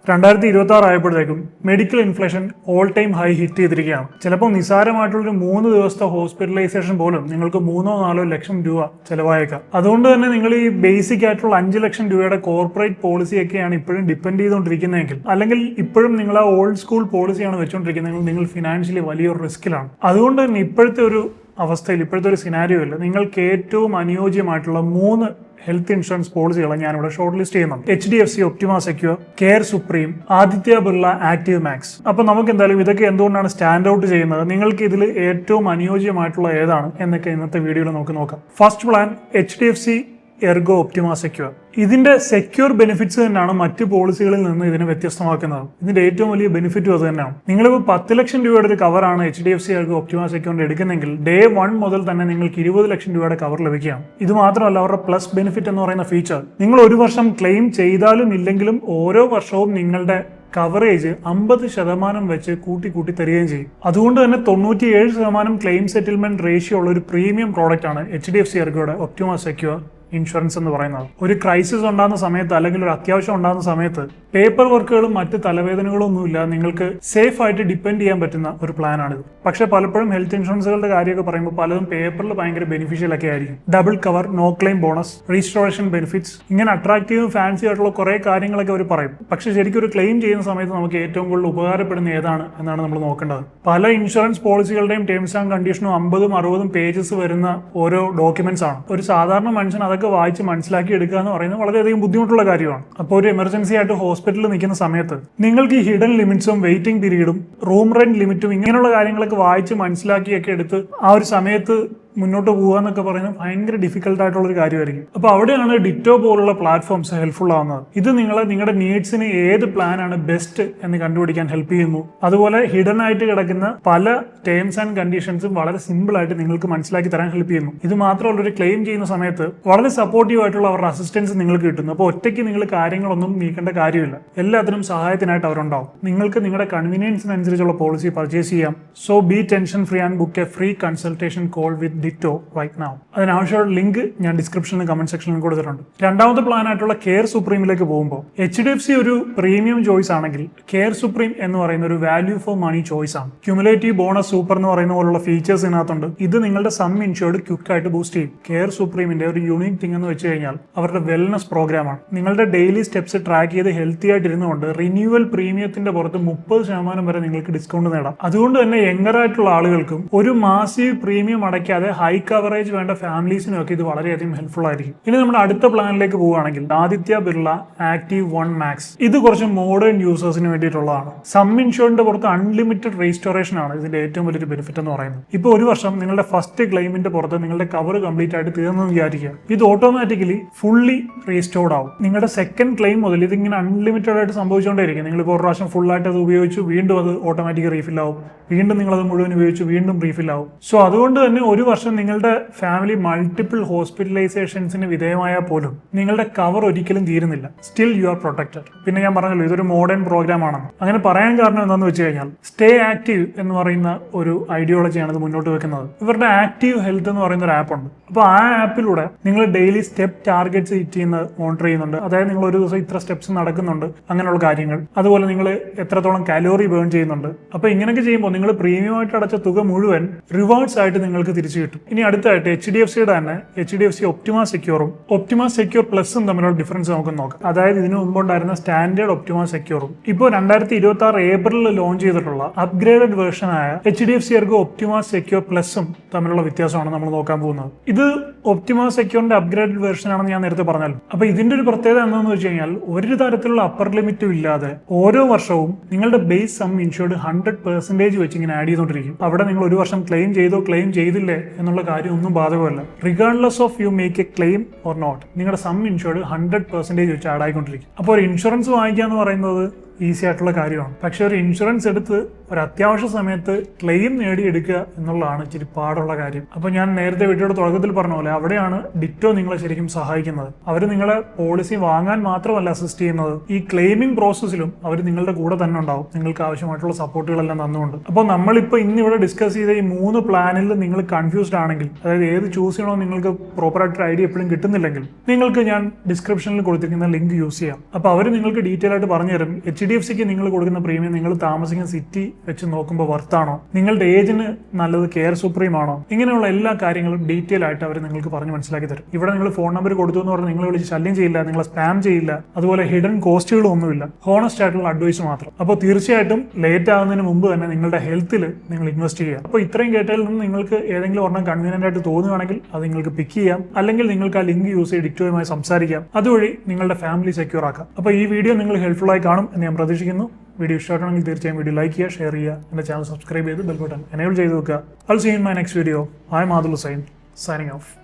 2026 ആയപ്പോഴത്തേക്കും medical inflation all time high hit ചെയ്തിരിക്കുകയാണ്. ചിലപ്പോൾ നിസ്സാരമായിട്ടുള്ളൊരു 3 ദിവസത്തെ ഹോസ്പിറ്റലൈസേഷൻ പോലും നിങ്ങൾക്ക് 3-4 ലക്ഷം രൂപ ചിലവായേക്കാം. അതുകൊണ്ട് തന്നെ നിങ്ങൾ ഈ ബേസിക് ആയിട്ടുള്ള 5 ലക്ഷം രൂപയുടെ കോർപ്പറേറ്റ് പോളിസിയൊക്കെയാണ് ഇപ്പോഴും ഡിപ്പെൻഡ് ചെയ്തുകൊണ്ടിരിക്കുന്നതെങ്കിൽ, അല്ലെങ്കിൽ ഇപ്പോഴും നിങ്ങൾ ആ ഓൾഡ് സ്കൂൾ പോളിസിയാണ് വെച്ചുകൊണ്ടിരിക്കുന്നതെങ്കിൽ നിങ്ങൾ ഫിനാൻഷ്യലി വലിയൊരു റിസ്കിലാണ്. അതുകൊണ്ട് തന്നെ ഇപ്പോഴത്തെ ഒരു അവസ്ഥയിൽ, ഇപ്പോഴത്തെ ഒരു സിനാരിയോയിൽ നിങ്ങൾക്ക് ഏറ്റവും അനുയോജ്യമായിട്ടുള്ള 3 ഹെൽത്ത് ഇൻഷുറൻസ് പോളിസികളെ ഞാനിവിടെ ഷോർട്ട് ലിസ്റ്റ് ചെയ്യുന്നുണ്ട്. HDFC Optima Secure, Care Supreme, Aditya Birla Active Max. അപ്പൊ നമുക്ക് എന്തായാലും ഇതൊക്കെ എന്തുകൊണ്ടാണ് സ്റ്റാൻഡ് ഔട്ട് ചെയ്യുന്നത്, നിങ്ങൾക്ക് ഇതിൽ ഏറ്റവും അനുയോജ്യമായിട്ടുള്ള ഏതാണ് എന്നൊക്കെ ഇന്നത്തെ വീഡിയോയിൽ നമുക്ക് നോക്കാം. First plan HDFC Ergo Optima secure. ഇതിന്റെ സെക്യൂർ ബെനിഫിറ്റ്സ് തന്നെയാണ് മറ്റ് പോളിസികളിൽ നിന്ന് ഇതിനെ വ്യത്യസ്തമാക്കുന്നത്. ഇതിന്റെ ഏറ്റവും വലിയ ബെനിഫിറ്റും അത് തന്നെയാണ്. നിങ്ങളിപ്പോൾ 10 ലക്ഷം രൂപയുടെ ഒരു കവറാണ് HDFC എർഗോ ഒപ്റ്റിമ സെക്യൂറിന്റെ എടുക്കുന്നെങ്കിൽ ഡേ 1 മുതൽ തന്നെ നിങ്ങൾക്ക് 20 ലക്ഷം രൂപയുടെ കവർ ലഭിക്കുകയാണ്. ഇത് മാത്രമല്ല, അവരുടെ പ്ലസ് ബെനിഫിറ്റ് എന്ന് പറയുന്ന ഫീച്ചർ, നിങ്ങൾ ഒരു വർഷം ക്ലെയിം ചെയ്താലും ഇല്ലെങ്കിലും ഓരോ വർഷവും നിങ്ങളുടെ കവറേജ് 50% വെച്ച് കൂട്ടി തരികയും ചെയ്യും. അതുകൊണ്ട് തന്നെ 97% ക്ലെയിം സെറ്റിൽമെന്റ് റേഷ്യോ ഉള്ള ഒരു പ്രീമിയം പ്രോഡക്റ്റ് ആണ് HDFC എർഗോയുടെ ഒപ്റ്റിമ സെക്യൂർ ഇൻഷുറൻസ് എന്ന് പറയുന്നത്. ഒരു ക്രൈസിസ് ഉണ്ടാകുന്ന സമയത്ത്, അല്ലെങ്കിൽ ഒരു അത്യാവശ്യം ഉണ്ടാകുന്ന സമയത്ത് പേപ്പർ വർക്കുകളും മറ്റ് തലവേദനകളും ഒന്നുമില്ല, നിങ്ങൾക്ക് സേഫ് ആയിട്ട് ഡിപ്പെൻഡ് ചെയ്യാൻ പറ്റുന്ന ഒരു പ്ലാൻ ആണിത്. പക്ഷേ പലപ്പോഴും ഹെൽത്ത് ഇൻഷുറൻസുകളുടെ കാര്യമൊക്കെ പറയുമ്പോൾ പലതും പേപ്പറിൽ ഭയങ്കര ബെനിഫിഷ്യൽ ഒക്കെ ആയിരിക്കും. Double cover, no claim bonus, restoration benefits, ഇങ്ങനെ അട്രാക്റ്റീവും ഫാൻസി ആയിട്ടുള്ള കുറെ കാര്യങ്ങളൊക്കെ അവർ പറയും. പക്ഷേ ശരിക്കും ഒരു ക്ലെയിം ചെയ്യുന്ന സമയത്ത് നമുക്ക് ഏറ്റവും കൂടുതൽ ഉപകാരപ്പെടുന്ന ഏതാണ് എന്നാണ് നമ്മൾ നോക്കേണ്ടത്. പല ഇൻഷുറൻസ് പോളിസികളുടെയും ടേംസ് ആൻഡ് കണ്ടീഷനും 50-60 പേജസ് വരുന്ന ഓരോ ഡോക്യുമെന്റ്സ് ആണ്. ഒരു സാധാരണ മനുഷ്യൻ അതൊക്കെ വായിച്ച് മനസ്സിലാക്കി എടുക്കുക എന്ന് പറയുന്നത് വളരെയധികം ബുദ്ധിമുട്ടുള്ള കാര്യമാണ്. അപ്പോൾ ഒരു എമർജൻസി ആയിട്ട് ഹോസ്പിറ്റലിൽ നിൽക്കുന്ന സമയത്ത് നിങ്ങൾക്ക് ഈ ഹിഡൻ ലിമിറ്റ്സും വെയിറ്റിംഗ് പീരീഡും റൂം റെന്റ് ലിമിറ്റും ഇങ്ങനെയുള്ള കാര്യങ്ങളൊക്കെ വായിച്ച് മനസ്സിലാക്കിയൊക്കെ എടുത്ത് ആ ഒരു സമയത്ത് മുന്നോട്ട് പോകുക എന്നൊക്കെ പറയുന്നത് ഭയങ്കര ഡിഫിക്കൽട്ട് ആയിട്ടുള്ള ഒരു കാര്യമായിരിക്കും. അപ്പോൾ അവിടെയാണ് ഡിറ്റോ പോലുള്ള പ്ലാറ്റ്ഫോംസ് ഹെൽപ്ഫുൾ ആവുന്നത്. ഇത് നിങ്ങളുടെ നീഡ്സിന് ഏത് പ്ലാനാണ് ബെസ്റ്റ് എന്ന് കണ്ടുപിടിക്കാൻ ഹെൽപ്പ് ചെയ്യുന്നു. അതുപോലെ ഹിഡൻ ആയിട്ട് കിടക്കുന്ന പല ടേംസ് ആൻഡ് കണ്ടീഷൻസും വളരെ സിമ്പിൾ ആയിട്ട് നിങ്ങൾക്ക് മനസ്സിലാക്കി തരാൻ ഹെൽപ്പ് ചെയ്യുന്നു. ഇത് മാത്രമല്ല, ഒരു ക്ലെയിം ചെയ്യുന്ന സമയത്ത് വളരെ സപ്പോർട്ടീവ് ആയിട്ടുള്ള അവരുടെ അസിസ്റ്റൻസ് നിങ്ങൾക്ക് കിട്ടുന്നു. അപ്പോൾ ഒറ്റയ്ക്ക് നിങ്ങൾ കാര്യങ്ങളൊന്നും നീക്കേണ്ട കാര്യമില്ല, എല്ലാത്തിനും സഹായത്തിനായിട്ട് അവരുണ്ടാവും. നിങ്ങൾക്ക് നിങ്ങളുടെ കൺവീനിയൻസിനനുസരിച്ചുള്ള പോളിസി പർച്ചേസ് ചെയ്യാം. So be tension free and book a free consultation call with Ditto right now. അതിനാവശ്യമുള്ള ലിങ്ക് ഞാൻ ഡിസ്ക്രിപ്ഷനിലും കമന്റ് സെക്ഷനിലും കൊടുത്തിട്ടുണ്ട്. രണ്ടാമത്തെ പ്ലാൻ ആയിട്ടുള്ള കെയർ സുപ്രീമിലേക്ക് പോകുമ്പോൾ HDFC ഒരു പ്രീമിയം ചോയ്സ് ആണെങ്കിൽ കെയർ സുപ്രീം എന്ന് പറയുന്ന ഒരു വാല്യൂ ഫോർ മണി ചോയ്സ് ആണ്. ക്യുമുലേറ്റീവ് ബോണസ് സൂപ്പർ എന്ന് പറയുന്ന പോലുള്ള ഫീച്ചേഴ്സ് ഇതിനകത്തുണ്ട്. ഇത് നിങ്ങളുടെ സം ഇൻഷുർഡ് ക്വിക്കായിട്ട് ബൂസ്റ്റ് ചെയ്യും. കെയർ സുപ്രീമിന്റെ ഒരു യൂണിക് തിങ് എന്ന് വെച്ച് കഴിഞ്ഞാൽ അവരുടെ വെൽനസ് പ്രോഗ്രാമാണ്. നിങ്ങളുടെ ഡെയിലി സ്റ്റെപ്സ് ട്രാക്ക് ചെയ്ത് ഹെൽത്തി ആയിട്ട് ഇരുന്നുകൊണ്ട് റിന്യൂവൽ പ്രീമിയത്തിന്റെ പുറത്ത് 30% വരെ നിങ്ങൾക്ക് ഡിസ്കൗണ്ട് നേടാം. അതുകൊണ്ട് തന്നെ യങ്ങർ ആയിട്ടുള്ള ആളുകൾക്കും ഒരു മാസീവ് പ്രീമിയം അടയ്ക്കാതെ ഹൈ കവറേജ് വേണ്ട ഫാമിലീസിനും ഒക്കെ ഇത് വളരെയധികം ഹെൽപ്ഫുൾ ആയിരിക്കും. ഇനി നമ്മുടെ അടുത്ത പ്ലാനിലേക്ക് പോവുകയാണെങ്കിൽ ആദിത്യ ബിർള ആക്റ്റീവ് 1 മാക്സ്. ഇത് കുറച്ച് മോഡേൺ യൂസേഴ്സിന് വേണ്ടിയിട്ടുള്ളതാണ്. സം ഇൻഷുറിന്റെ പുറത്ത് അൺലിമിറ്റഡ് റീസ്റ്റോറേഷൻ ആണ് ഇതിന്റെ ഏറ്റവും വലിയൊരു ബെനിഫിറ്റ് എന്ന് പറയുന്നത്. ഇപ്പോൾ ഒരു വർഷം നിങ്ങളുടെ ഫസ്റ്റ് ക്ലെയിമിന്റെ പുറത്ത് നിങ്ങളുടെ കവർ കംപ്ലീറ്റ് ആയിട്ട് തീർന്നെന്ന് വിചാരിക്കുക. ഇത് ഓട്ടോമാറ്റിക്കലി ഫുള്ളി റീസ്റ്റോർഡ് ആവും. നിങ്ങളുടെ സെക്കൻഡ് ക്ലെയിം മുതൽ ഇതിങ്ങനെ അൺലിമിറ്റഡ് ആയിട്ട് സംഭവിച്ചുകൊണ്ടേയിരിക്കും. നിങ്ങൾ ഇപ്പോൾ ഒരു പ്രാവശ്യം ഫുൾ ആയിട്ട് അത് ഉപയോഗിച്ചു, വീണ്ടും അത് ഓട്ടോമാറ്റിക് റീഫിൽ ആവും, വീണ്ടും നിങ്ങൾ അത് മുഴുവൻ ഉപയോഗിച്ചു, വീണ്ടും റീഫിൽ ആവും. സോ അതുകൊണ്ട് തന്നെ ഒരു വർഷം നിങ്ങളുടെ ഫാമിലി മൾട്ടിപ്പിൾ ഹോസ്പിറ്റലൈസേഷൻസിന് വിധേയമായാൽ പോലും നിങ്ങളുടെ കവർ ഒരിക്കലും തീരുന്നില്ല. Still you are protected. പിന്നെ ഞാൻ പറഞ്ഞല്ലോ, ഇതൊരു മോഡേൺ പ്രോഗ്രാം ആണെന്ന്. അങ്ങനെ പറയാൻ കാരണം എന്താണെന്ന് വെച്ച് കഴിഞ്ഞാൽ സ്റ്റേ ആക്റ്റീവ് എന്ന് പറയുന്ന ഒരു ഐഡിയോളജിയാണ് ഇത് മുന്നോട്ട് വെക്കുന്നത്. ഇവരുടെ ആക്റ്റീവ് ഹെൽത്ത് എന്ന് പറയുന്ന ഒരു ആപ്പ് ഉണ്ട്. അപ്പോൾ ആ ആപ്പിലൂടെ നിങ്ങൾ ഡെയിലി സ്റ്റെപ്പ് ടാർഗറ്റ്സ് ഹിറ്റ് ചെയ്യുന്നത് മോണിറ്റർ ചെയ്യുന്നുണ്ട്. അതായത് നിങ്ങൾ ഒരു ദിവസം ഇത്ര സ്റ്റെപ്സ് നടക്കുന്നുണ്ട്, അങ്ങനെയുള്ള കാര്യങ്ങൾ. അതുപോലെ നിങ്ങൾ എത്രത്തോളം കാലോറി ബേൺ ചെയ്യുന്നുണ്ട്. അപ്പോൾ ഇങ്ങനെയൊക്കെ ചെയ്യുമ്പോൾ നിങ്ങൾ പ്രീമിയം ആയിട്ട് അടച്ച തുക മുഴുവൻ റിവാർഡ്സ് ആയിട്ട് നിങ്ങൾക്ക് തിരിച്ചു കിട്ടും. ഇനി അടുത്തായിട്ട് HDFCയുടെ തന്നെ HDFC ഒപ്റ്റിമ സെക്യൂറും ഒപ്റ്റിമ സെക്യൂർ പ്ലസും തമ്മിലുള്ള ഡിഫറൻസ് നമുക്ക് നോക്കാം. അതായത് ഇതിനു മുമ്പുണ്ടായിരുന്ന സ്റ്റാൻഡേർഡ് ഒപ്റ്റിമ സെക്യൂറും ഇപ്പോൾ 2026 ഏപ്രിലിൽ ലോഞ്ച് ചെയ്തിട്ടുള്ള അപ്ഗ്രേഡഡ് വേർഷനായ HDFC എർഗോ ഒപ്റ്റിമ സെക്യൂർ പ്ലസും തമ്മിലുള്ള വ്യത്യാസമാണ് നമ്മൾ നോക്കാൻ പോകുന്നത്. ഇത് ഒപ്റ്റിമ സെക്യൂറിന്റെ അപ്ഗ്രേഡഡ് വേർഷൻ ആണെന്ന് ഞാൻ നേരത്തെ പറഞ്ഞല്ലോ. അപ്പൊ ഇതിന്റെ ഒരു പ്രത്യേകത എന്താണെന്ന് വെച്ച് കഴിഞ്ഞാൽ ഒരു തരത്തിലുള്ള അപ്പർ ലിമിറ്റും ഇല്ലാതെ ഓരോ വർഷവും നിങ്ങളുടെ ബേസ് സം ഇൻഷുർഡ് 100% വെച്ച് ഇങ്ങനെ ആഡ് ചെയ്തുകൊണ്ടിരിക്കും. അവിടെ നിങ്ങൾ ഒരു വർഷം ക്ലെയിം ചെയ്തോ ക്ലെയിം ചെയ്തില്ലേ എന്നുള്ള കാര്യം ഒന്നും ബാധകമല്ല. Regardless of you make a claim or not, നിങ്ങളുടെ സം ഇൻഷുർഡ് 100% വെച്ച് ആഡ് ആയിക്കൊണ്ടിരിക്കും. അപ്പോൾ ഒരു ഇൻഷുറൻസ് വാങ്ങിക്കുക എന്ന് പറയുന്നത് ഈസി ആയിട്ടുള്ള കാര്യമാണ്. പക്ഷെ ഒരു ഇൻഷുറൻസ് എടുത്ത് ഒരു അത്യാവശ്യ സമയത്ത് ക്ലെയിം നേടിയെടുക്കുക എന്നുള്ളതാണ് ഇച്ചിരി പാടുള്ള കാര്യം. അപ്പോൾ ഞാൻ നേരത്തെ വീഡിയോയുടെ തുടക്കത്തിൽ പറഞ്ഞ പോലെ അവിടെയാണ് ഡിറ്റോ നിങ്ങളെ ശരിക്കും സഹായിക്കുന്നത്. അവർ നിങ്ങളെ പോളിസി വാങ്ങാൻ മാത്രമല്ല അസിസ്റ്റ് ചെയ്യുന്നത്, ഈ ക്ലെയിമിംഗ് പ്രോസസ്സിലും അവർ നിങ്ങളുടെ കൂടെ തന്നെ ഉണ്ടാവും, നിങ്ങൾക്ക് ആവശ്യമായിട്ടുള്ള സപ്പോർട്ടുകളെല്ലാം തന്നുകൊണ്ട്. അപ്പോൾ നമ്മളിപ്പോൾ ഇന്നിവിടെ ഡിസ്കസ് ചെയ്ത ഈ 3 പ്ലാനിൽ നിങ്ങൾ കൺഫ്യൂസ്ഡ് ആണെങ്കിൽ, അതായത് ഏത് ചൂസ് ചെയ്യണോ നിങ്ങൾക്ക് പ്രോപ്പറായിട്ട് ഐഡിയ എപ്പോഴും കിട്ടുന്നില്ലെങ്കിൽ, നിങ്ങൾക്ക് ഞാൻ ഡിസ്ക്രിപ്ഷനിൽ കൊടുത്തിരിക്കുന്ന ലിങ്ക് യൂസ് ചെയ്യാം. അപ്പോൾ അവർ നിങ്ങൾക്ക് ഡീറ്റെയിൽ ആയിട്ട് പറഞ്ഞു തരും HDFCക്ക് നിങ്ങൾ കൊടുക്കുന്ന പ്രീമിയം നിങ്ങൾ താമസിക്കുന്ന സിറ്റി വെച്ച് നോക്കുമ്പോൾ വർത്താണോ, നിങ്ങളുടെ ഏജിന് നല്ലത് കെയർ സുപ്രീം ആണോ, ഇങ്ങനെയുള്ള എല്ലാ കാര്യങ്ങളും ഡീറ്റെയിൽ ആയിട്ട് അവർ നിങ്ങൾക്ക് പറഞ്ഞ് മനസ്സിലാക്കി തരും. ഇവിടെ നിങ്ങൾ ഫോൺ നമ്പർ കൊടുത്തു എന്ന് പറഞ്ഞാൽ നിങ്ങളെ വിളിച്ച് ശല്യം ചെയ്യില്ല, നിങ്ങളെ സ്പാം ചെയ്യില്ല, അതുപോലെ ഹിഡൻ കോസ്റ്റുകളും ഒന്നുമില്ല, ഹോണസ്റ്റ് ആയിട്ടുള്ള അഡ്വൈസ് മാത്രം. അപ്പോൾ തീർച്ചയായിട്ടും ലേറ്റ് ആകുന്നതിന് മുമ്പ് തന്നെ നിങ്ങളുടെ ഹെൽത്തിൽ നിങ്ങൾ ഇൻവെസ്റ്റ് ചെയ്യുക. അപ്പോൾ ഇത്രയും കേട്ടതിൽ നിന്ന് നിങ്ങൾക്ക് ഏതെങ്കിലും ഒരെണ്ണം കൺവീനിയന്റ് ആയിട്ട് തോന്നുകയാണെങ്കിൽ അത് നിങ്ങൾക്ക് പിക്ക് ചെയ്യാം, അല്ലെങ്കിൽ നിങ്ങൾക്ക് ആ ലിങ്ക് യൂസ് ചെയ്ത് ഡിറ്റോയുമായി സംസാരിക്കാം. അതുവഴി നിങ്ങളുടെ ഫാമിലി സെക്യൂർ ആക്കാം. അപ്പോൾ ഈ വീഡിയോ നിങ്ങൾ ഹെൽപ്ഫുൾ ആയി കാണും എന്ന് ഞാൻ പ്രതീക്ഷിക്കുന്നു. വീഡിയോ ഇഷ്ടമാണെങ്കിൽ തീർച്ചയായും വീഡിയോ ലൈക്ക് ചെയ്യുക, ഷെയർ ചെയ്യുക, എൻ്റെ ചാനൽ സബ്സ്ക്രൈബ് ചെയ്ത് ബെൽ ബട്ടൺ എനേബിൾ ചെയ്ത് വെക്കുക. I'll see you in my next video. I'm Adil Hussain, signing off.